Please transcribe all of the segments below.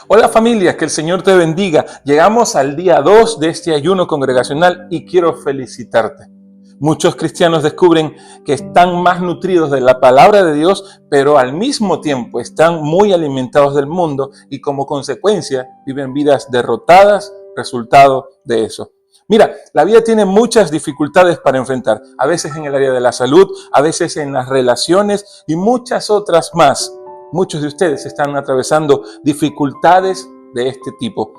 Hola familia, que el Señor te bendiga. Llegamos al día 2 de este ayuno congregacional y quiero felicitarte. Muchos cristianos descubren que están más nutridos de la palabra de Dios, pero al mismo tiempo están muy alimentados del mundo y como consecuencia viven vidas derrotadas, resultado de eso. Mira, la vida tiene muchas dificultades para enfrentar, a veces en el área de la salud, a veces en las relaciones y muchas otras más. Muchos de ustedes están atravesando dificultades de este tipo.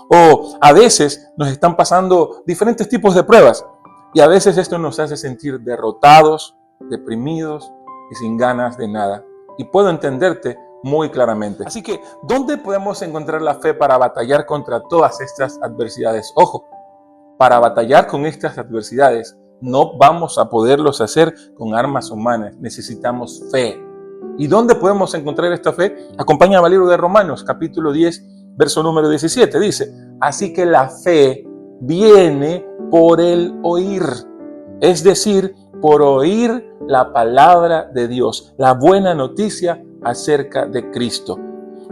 O a veces nos están pasando diferentes tipos de pruebas. Y a veces esto nos hace sentir derrotados, deprimidos y sin ganas de nada. Y puedo entenderte muy claramente. Así que, ¿dónde podemos encontrar la fe para batallar contra todas estas adversidades? Ojo, para batallar con estas adversidades no vamos a poderlos hacer con armas humanas. Necesitamos fe. ¿Y dónde podemos encontrar esta fe? Acompáñame al libro de Romanos, capítulo 10, verso número 17. Dice, así que la fe viene por el oír, es decir, por oír la palabra de Dios, la buena noticia acerca de Cristo.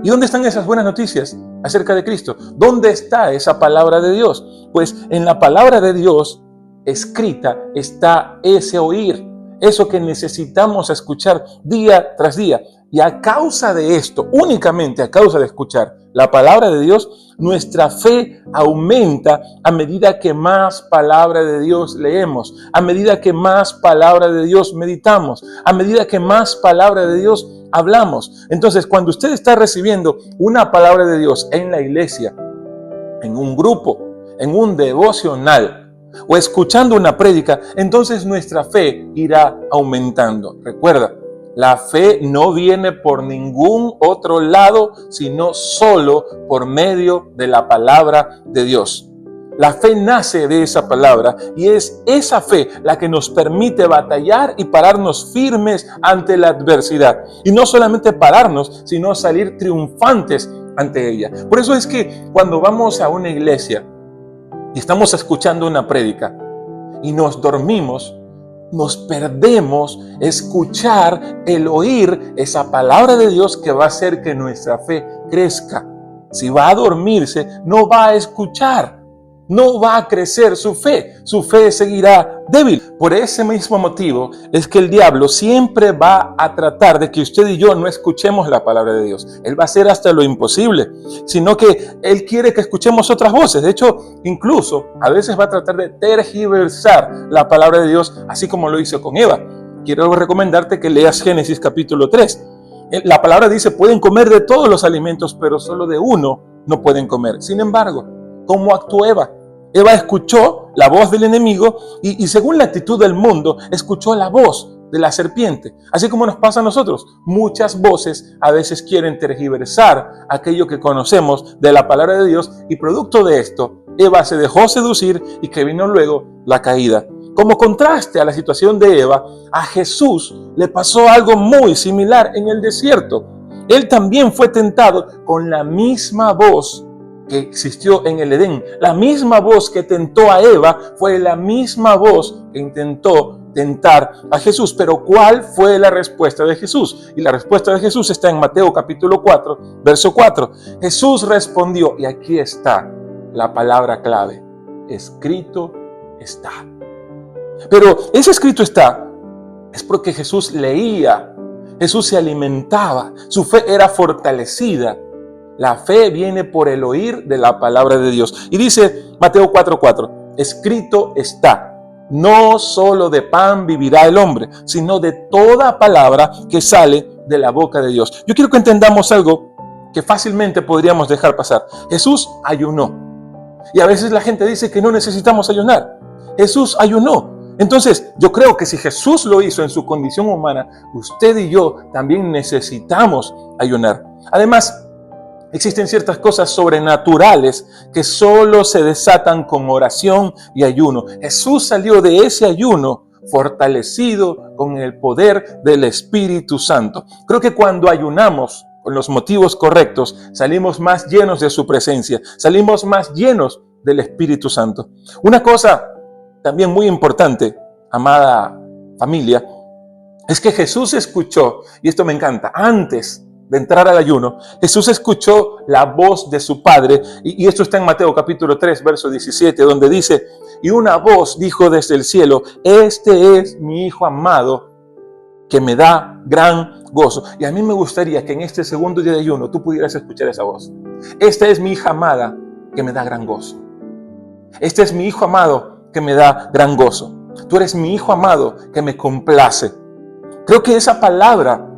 ¿Y dónde están esas buenas noticias acerca de Cristo? ¿Dónde está esa palabra de Dios? Pues en la palabra de Dios escrita está ese oír. Eso que necesitamos escuchar día tras día. Y a causa de esto, únicamente a causa de escuchar la palabra de Dios, nuestra fe aumenta a medida que más palabra de Dios leemos, a medida que más palabra de Dios meditamos, a medida que más palabra de Dios hablamos. Entonces, cuando usted está recibiendo una palabra de Dios en la iglesia, en un grupo, en un devocional, o escuchando una prédica, entonces nuestra fe irá aumentando. Recuerda, la fe no viene por ningún otro lado, sino solo por medio de la palabra de Dios. La fe nace de esa palabra y es esa fe la que nos permite batallar y pararnos firmes ante la adversidad. Y no solamente pararnos, sino salir triunfantes ante ella. Por eso es que cuando vamos a una iglesia y estamos escuchando una prédica y nos dormimos, nos perdemos escuchar, el oír esa palabra de Dios que va a hacer que nuestra fe crezca. Si va a dormirse, no va a escuchar, no va a crecer su fe seguirá débil. Por ese mismo motivo es que el diablo siempre va a tratar de que usted y yo no escuchemos la palabra de Dios. Él va a hacer hasta lo imposible, sino que él quiere que escuchemos otras voces. De hecho, incluso a veces va a tratar de tergiversar la palabra de Dios, así como lo hizo con Eva. Quiero recomendarte que leas Génesis capítulo 3. La palabra dice, pueden comer de todos los alimentos, pero solo de uno no pueden comer. Sin embargo, ¿cómo actuó Eva? Eva escuchó la voz del enemigo y según la actitud del mundo, escuchó la voz de la serpiente. Así como nos pasa a nosotros. Muchas voces a veces quieren tergiversar aquello que conocemos de la palabra de Dios y producto de esto, Eva se dejó seducir y que vino luego la caída. Como contraste a la situación de Eva, a Jesús le pasó algo muy similar en el desierto. Él también fue tentado con la misma voz que existió en el Edén. La misma voz que tentó a Eva fue la misma voz que intentó tentar a Jesús. Pero ¿cuál fue la respuesta de Jesús? Y la respuesta de Jesús está en Mateo capítulo 4, verso 4. Jesús respondió, y aquí está la palabra clave, escrito está. Pero ese escrito está es porque Jesús leía, Jesús se alimentaba, su fe era fortalecida. La fe viene por el oír de la palabra de Dios. Y dice Mateo 4:4, escrito está, no solo de pan vivirá el hombre, sino de toda palabra que sale de la boca de Dios. Yo quiero que entendamos algo que fácilmente podríamos dejar pasar. Jesús ayunó. Y a veces la gente dice que no necesitamos ayunar. Jesús ayunó. Entonces, yo creo que si Jesús lo hizo en su condición humana, usted y yo también necesitamos ayunar. Además, existen ciertas cosas sobrenaturales que solo se desatan con oración y ayuno. Jesús salió de ese ayuno fortalecido con el poder del Espíritu Santo. Creo que cuando ayunamos con los motivos correctos, salimos más llenos de su presencia, salimos más llenos del Espíritu Santo. Una cosa también muy importante, amada familia, es que Jesús escuchó, y esto me encanta, antes de entrar al ayuno, Jesús escuchó la voz de su Padre, y esto está en Mateo capítulo 3, verso 17, donde dice, y una voz dijo desde el cielo, este es mi Hijo amado, que me da gran gozo. Y a mí me gustaría que en este segundo día de ayuno tú pudieras escuchar esa voz. Esta es mi hija amada, que me da gran gozo. Este es mi Hijo amado, que me da gran gozo. Tú eres mi Hijo amado, que me complace. Creo que esa palabra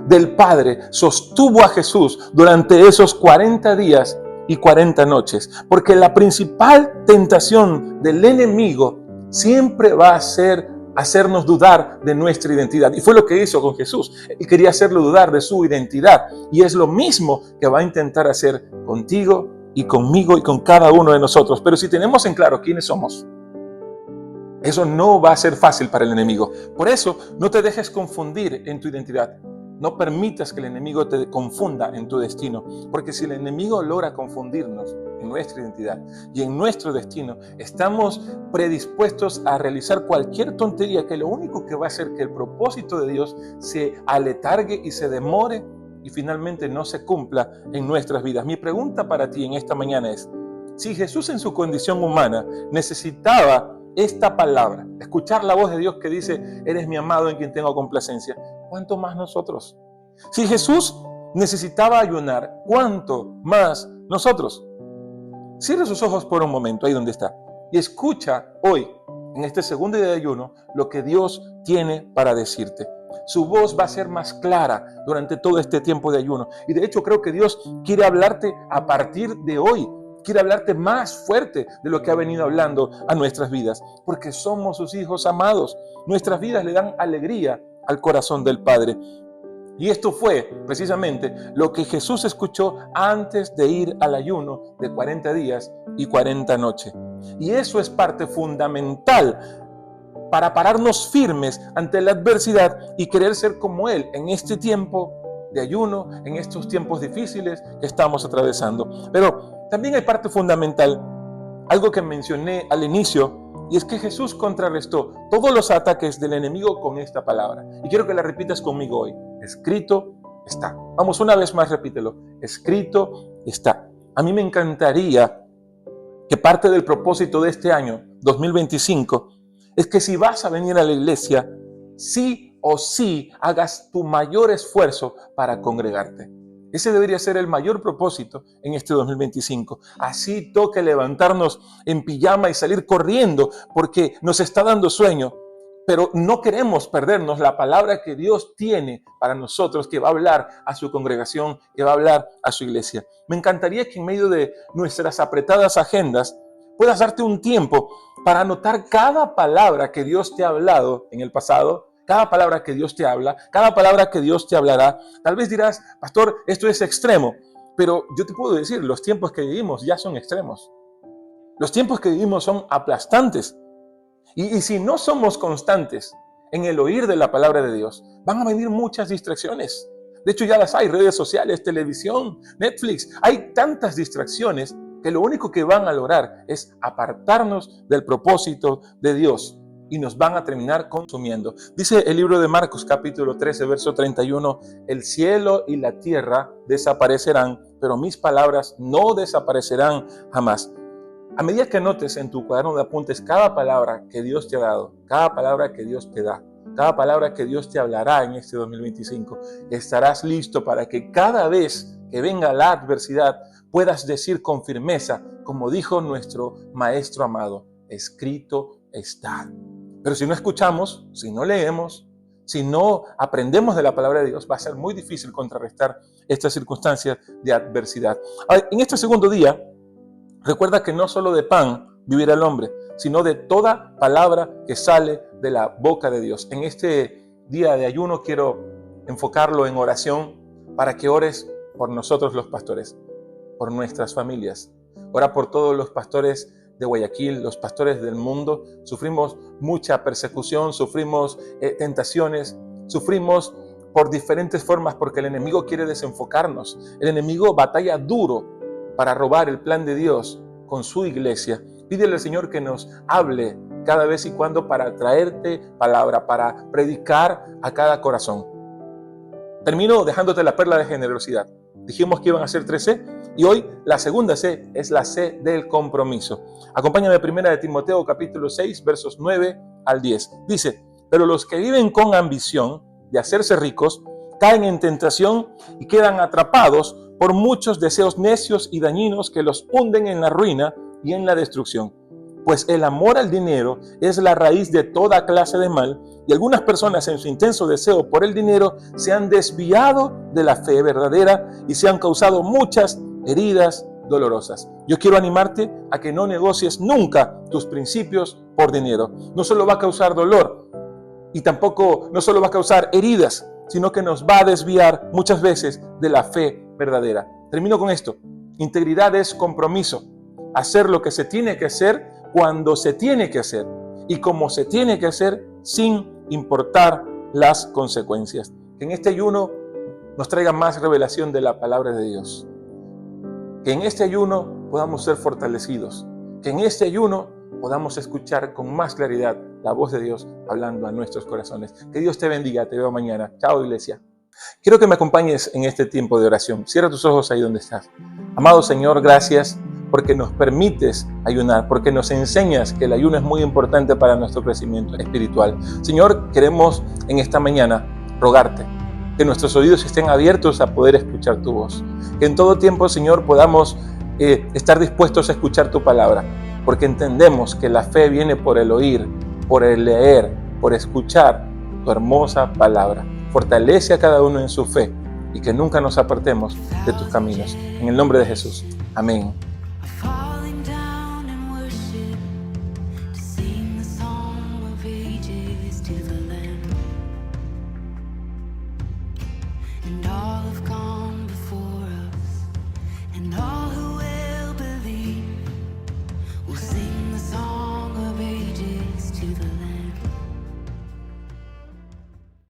del Padre sostuvo a Jesús durante esos 40 días y 40 noches, porque la principal tentación del enemigo siempre va a ser hacernos dudar de nuestra identidad. Y fue lo que hizo con Jesús. Él quería hacerlo dudar de su identidad. Y es lo mismo que va a intentar hacer contigo y conmigo y con cada uno de nosotros. Pero si tenemos en claro quiénes somos, eso no va a ser fácil para el enemigo. Por eso, no te dejes confundir en tu identidad. No permitas que el enemigo te confunda en tu destino. Porque si el enemigo logra confundirnos en nuestra identidad y en nuestro destino, estamos predispuestos a realizar cualquier tontería que lo único que va a hacer que el propósito de Dios se aletargue y se demore y finalmente no se cumpla en nuestras vidas. Mi pregunta para ti en esta mañana es, si Jesús en su condición humana necesitaba esta palabra, escuchar la voz de Dios que dice, eres mi amado en quien tengo complacencia, ¿cuánto más nosotros? Si Jesús necesitaba ayunar, ¿cuánto más nosotros? Cierra sus ojos por un momento, ahí donde está, y escucha hoy, en este segundo día de ayuno, lo que Dios tiene para decirte. Su voz va a ser más clara durante todo este tiempo de ayuno. Y de hecho creo que Dios quiere hablarte a partir de hoy. Quiere hablarte más fuerte de lo que ha venido hablando a nuestras vidas. Porque somos sus hijos amados. Nuestras vidas le dan alegría al corazón del Padre. Y esto fue precisamente lo que Jesús escuchó antes de ir al ayuno de 40 días y 40 noches. Y eso es parte fundamental para pararnos firmes ante la adversidad y querer ser como Él en este tiempo de ayuno, en estos tiempos difíciles que estamos atravesando. Pero también hay parte fundamental, algo que mencioné al inicio, y es que Jesús contrarrestó todos los ataques del enemigo con esta palabra. Y quiero que la repitas conmigo hoy. Escrito está. Vamos, una vez más, repítelo. Escrito está. A mí me encantaría que parte del propósito de este año, 2025, es que si vas a venir a la iglesia, sí o sí hagas tu mayor esfuerzo para congregarte. Ese debería ser el mayor propósito en este 2025. Así toque levantarnos en pijama y salir corriendo porque nos está dando sueño. Pero no queremos perdernos la palabra que Dios tiene para nosotros, que va a hablar a su congregación, que va a hablar a su iglesia. Me encantaría que en medio de nuestras apretadas agendas puedas darte un tiempo para anotar cada palabra que Dios te ha hablado en el pasado, cada palabra que Dios te habla, cada palabra que Dios te hablará. Tal vez dirás, pastor, esto es extremo, pero yo te puedo decir, los tiempos que vivimos ya son extremos. Los tiempos que vivimos son aplastantes. Y si no somos constantes en el oír de la palabra de Dios, van a venir muchas distracciones. De hecho, ya las hay, redes sociales, televisión, Netflix. Hay tantas distracciones que lo único que van a lograr es apartarnos del propósito de Dios y nos van a terminar consumiendo. Dice el libro de Marcos, capítulo 13, verso 31, el cielo y la tierra desaparecerán, pero mis palabras no desaparecerán jamás. A medida que notes en tu cuaderno de apuntes cada palabra que Dios te ha dado, cada palabra que Dios te da, cada palabra que Dios te hablará en este 2025, estarás listo para que cada vez que venga la adversidad puedas decir con firmeza, como dijo nuestro Maestro amado, escrito está. Pero si no escuchamos, si no leemos, si no aprendemos de la palabra de Dios, va a ser muy difícil contrarrestar estas circunstancias de adversidad. En este segundo día, recuerda que no solo de pan vivirá el hombre, sino de toda palabra que sale de la boca de Dios. En este día de ayuno quiero enfocarlo en oración para que ores por nosotros los pastores, por nuestras familias. Ora por todos los pastores de Guayaquil, los pastores del mundo. Sufrimos mucha persecución, sufrimos tentaciones, sufrimos por diferentes formas porque el enemigo quiere desenfocarnos. El enemigo batalla duro para robar el plan de Dios con su iglesia. Pídele al Señor que nos hable cada vez y cuando para traerte palabra, para predicar a cada corazón. Termino dejándote la perla de generosidad. Dijimos que iban a ser 3 C y hoy la segunda C es la C del compromiso. Acompáñame a 1 de Timoteo capítulo 6 versos 9 al 10. Dice, pero los que viven con ambición de hacerse ricos caen en tentación y quedan atrapados por muchos deseos necios y dañinos que los hunden en la ruina y en la destrucción. Pues el amor al dinero es la raíz de toda clase de mal y algunas personas en su intenso deseo por el dinero se han desviado de la fe verdadera y se han causado muchas heridas dolorosas. Yo quiero animarte a que no negocies nunca tus principios por dinero. No solo va a causar dolor y tampoco no solo va a causar heridas, sino que nos va a desviar muchas veces de la fe verdadera. Termino con esto. Integridad es compromiso. Hacer lo que se tiene que hacer cuando se tiene que hacer y como se tiene que hacer sin importar las consecuencias. Que en este ayuno nos traiga más revelación de la palabra de Dios. Que en este ayuno podamos ser fortalecidos. Que en este ayuno podamos escuchar con más claridad la voz de Dios hablando a nuestros corazones. Que Dios te bendiga. Te veo mañana. Chao, iglesia. Quiero que me acompañes en este tiempo de oración. Cierra tus ojos ahí donde estás. Amado Señor, gracias porque nos permites ayunar, porque nos enseñas que el ayuno es muy importante para nuestro crecimiento espiritual. Señor, queremos en esta mañana rogarte que nuestros oídos estén abiertos a poder escuchar tu voz. Que en todo tiempo, Señor, podamos estar dispuestos a escuchar tu palabra, porque entendemos que la fe viene por el oír, por el leer, por escuchar tu hermosa palabra. Fortalece a cada uno en su fe y que nunca nos apartemos de tus caminos. En el nombre de Jesús. Amén.